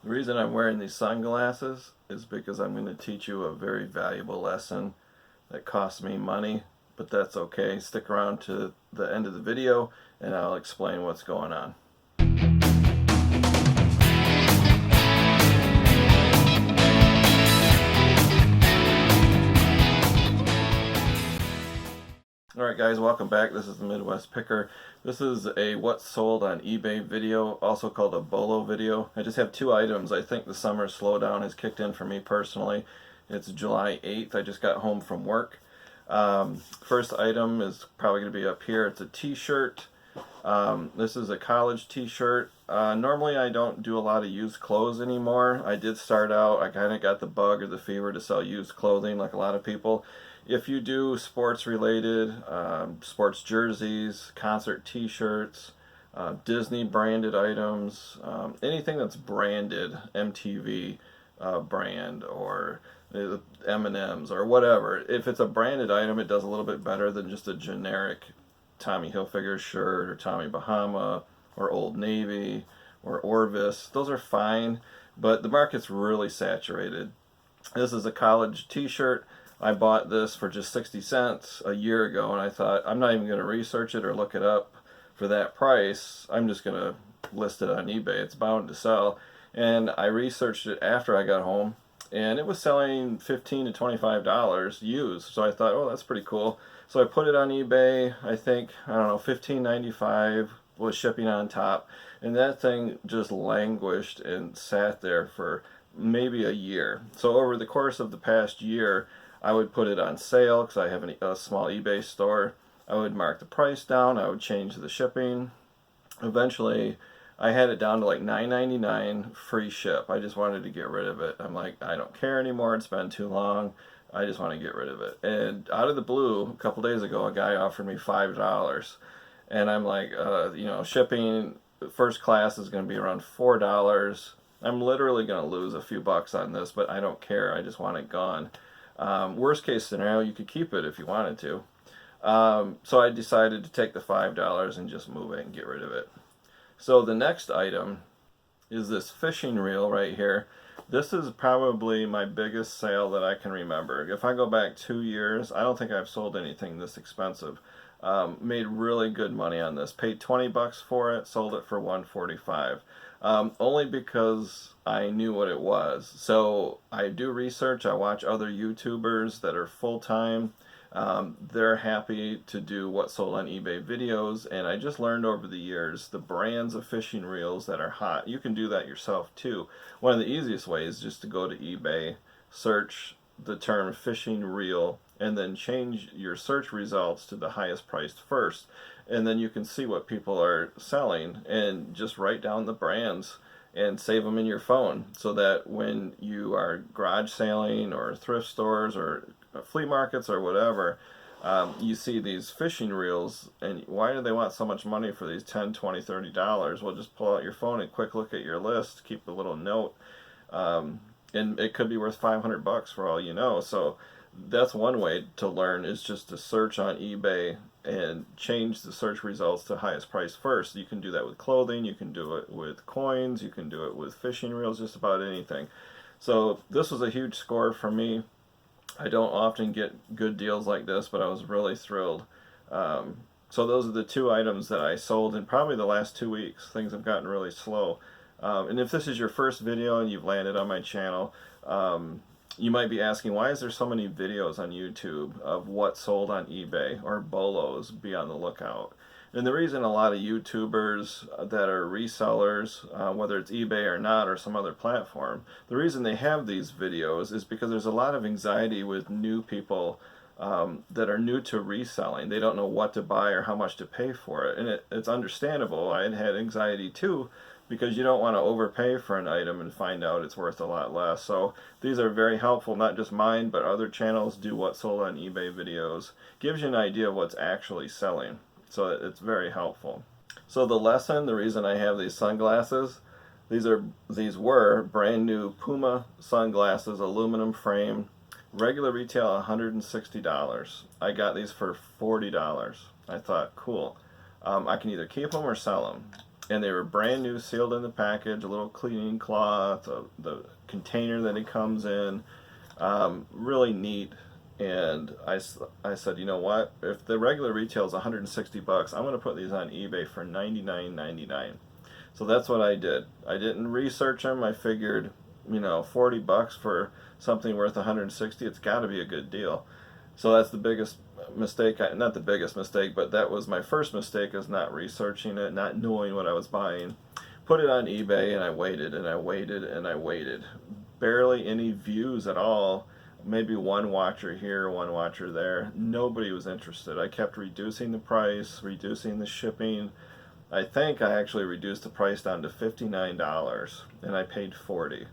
The reason I'm wearing these sunglasses is because I'm going to teach you a very valuable lesson that costs me money, but that's okay. Stick around to the end of the video and I'll explain what's going on. Alright guys, welcome back. This is the Midwest Picker. This is a what's sold on eBay video, also called a BOLO video. I just have two items. I think the summer slowdown has kicked in for me personally. It's July 8th. I just got home from work. First item is probably going to be up here. It's a t-shirt. This is a college t-shirt. Normally I don't do a lot of used clothes anymore. I did start out, I kind of got the bug or the fever to sell used clothing like a lot of people. If you do sports related, sports jerseys, concert t-shirts, Disney branded items, anything that's branded, MTV brand or M&M's or whatever, if it's a branded item it does a little bit better than just a generic Tommy Hilfiger shirt or Tommy Bahama or Old Navy or Orvis. Those are fine, but the market's really saturated. This is a college t-shirt. I bought this for just 60 cents a year ago, and I thought, I'm not even going to research it or look it up for that price. I'm just going to list it on eBay. It's bound to sell. And I researched it after I got home, and it was selling $15 to $25 used. So I thought, oh, that's pretty cool. So I put it on eBay. I think, I don't know, $15.95 with shipping on top. And that thing just languished and sat there for maybe a year. So over the course of the past year, I would put it on sale because I have a small eBay store. I would mark the price down. I would change the shipping. Eventually, I had it down to like $9.99 free ship. I just wanted to get rid of it. I'm like, I don't care anymore. It's been too long. I just want to get rid of it. And out of the blue, a couple days ago, a guy offered me $5. And I'm like, shipping first class is going to be around $4. I'm literally going to lose a few bucks on this, but I don't care. I just want it gone. Worst case scenario, you could keep it if you wanted to. So I decided to take the $5 and just move it and get rid of it. So the next item is this fishing reel right here. This is probably my biggest sale that I can remember. If I go back 2 years, I don't think I've sold anything this expensive. Made really good money on this. Paid 20 bucks for it, sold it for $145. Only because I knew what it was. So I do research. I watch other YouTubers that are full-time. They're happy to do what's sold on eBay videos, and I just learned over the years the brands of fishing reels that are hot. You can do that yourself too. One of the easiest ways is just to go to eBay, search the term fishing reel, and then change your search results to the highest priced first. And then you can see what people are selling and just write down the brands and save them in your phone so that when you are garage sailing or thrift stores or flea markets or whatever, you see these fishing reels, and why do they want so much money for these $10, $20, $30? Well, just pull out your phone and quick look at your list, keep a little note, and it could be worth 500 bucks for all you know. So that's one way to learn, is just to search on eBay and change the search results to highest price first. You can do that with clothing, you can do it with coins, you can do it with fishing reels, just about anything. So this was a huge score for me. I don't often get good deals like this, but I was really thrilled. So those are the two items that I sold in probably the last 2 weeks. Things have gotten really slow. And if this is your first video and you've landed on my channel, you might be asking, why is there so many videos on YouTube of what sold on eBay or BOLOs? Be on the lookout. And the reason a lot of YouTubers that are resellers, whether it's eBay or not or some other platform, the reason they have these videos is because there's a lot of anxiety with new people that are new to reselling. They don't know what to buy or how much to pay for it. And it's understandable. I had anxiety too, because you don't want to overpay for an item and find out it's worth a lot less. So these are very helpful, not just mine, but other channels do what sold on eBay videos. Gives you an idea of what's actually selling. So it's very helpful. So the lesson, the reason I have these sunglasses, these were brand new Puma sunglasses, aluminum frame, regular retail $160. I got these for $40. I thought, cool. I can either keep them or sell them. and they were brand new, sealed in the package, a little cleaning cloth, the container that it comes in, really neat. And I said, you know what, if the regular retail is 160 bucks, I'm going to put these on eBay for $99.99. So that's what I did. I didn't research them. I figured, you know, 40 bucks for something worth 160, it's got to be a good deal. So that's the biggest mistake, not the biggest mistake, but that was my first mistake, is not researching it, not knowing what I was buying. Put it on eBay, and I waited and I waited and I waited. Barely any views at all. Maybe one watcher here, one watcher there. Nobody was interested. I kept reducing the price, reducing the shipping. I think I actually reduced the price down to $59, and I paid $40.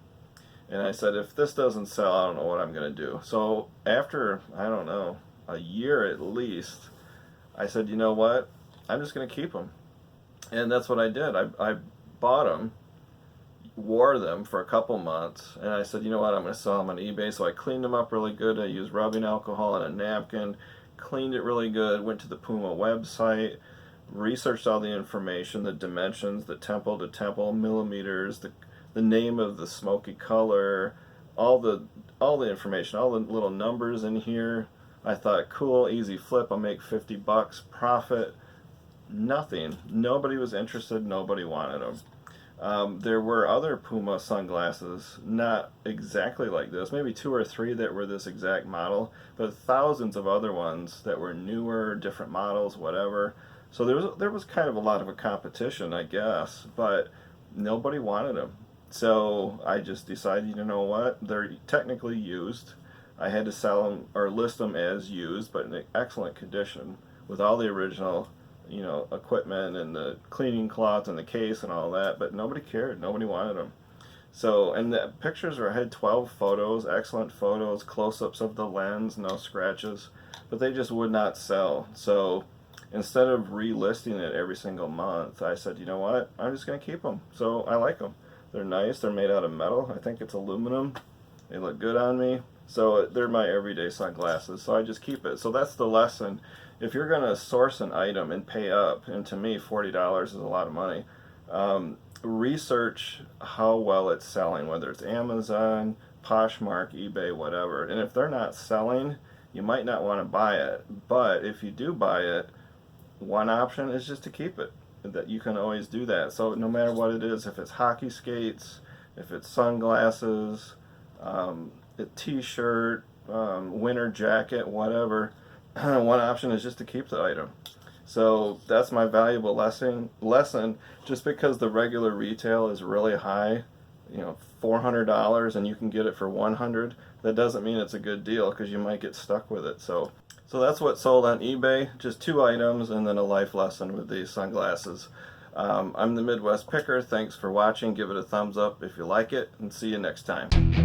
And I said, if this doesn't sell, I don't know what I'm going to do. So after, I don't know, a year at least, I said, you know what, I'm just going to keep them. And that's what I did. I bought them, wore them for a couple months, and I said, you know what, I'm going to sell them on eBay. So I cleaned them up really good. I used rubbing alcohol and a napkin, cleaned it really good, went to the Puma website, researched all the information, the dimensions, the temple to temple, millimeters, the name of the smoky color, all the information, all the little numbers in here. I thought, cool, easy flip, I'll make 50 bucks profit. Nothing. Nobody was interested. Nobody wanted them. There were other Puma sunglasses, not exactly like this, maybe 2 or 3 that were this exact model, but thousands of other ones that were newer, different models, whatever. So there was kind of a lot of a competition, I guess, but nobody wanted them. So I just decided, you know what, they're technically used. I had to sell them or list them as used, but in excellent condition with all the original, you know, equipment and the cleaning cloth and the case and all that, but nobody cared. Nobody wanted them. So, and the pictures I had 12 photos, excellent photos, close-ups of the lens, no scratches, but they just would not sell. So instead of relisting it every single month, I said, you know what, I'm just going to keep them. So I like them. They're nice. They're made out of metal. I think it's aluminum. They look good on me. So they're my everyday sunglasses. So I just keep it. So that's the lesson. If you're going to source an item and pay up, and to me $40 is a lot of money, research how well it's selling, whether it's Amazon, Poshmark, eBay, whatever. And if they're not selling, you might not want to buy it. But if you do buy it, one option is just to keep it. That you can always do that. So no matter what it is, if it's hockey skates, if it's sunglasses, a t-shirt, winter jacket, whatever, one option is just to keep the item. So that's my valuable lesson. Just because the regular retail is really high, you know, $400, and you can get it for $100, that doesn't mean it's a good deal, because you might get stuck with it. So that's what sold on eBay, just 2 items and then a life lesson with these sunglasses. I'm the Midwest Picker. Thanks for watching. Give it a thumbs up if you like it, and see you next time.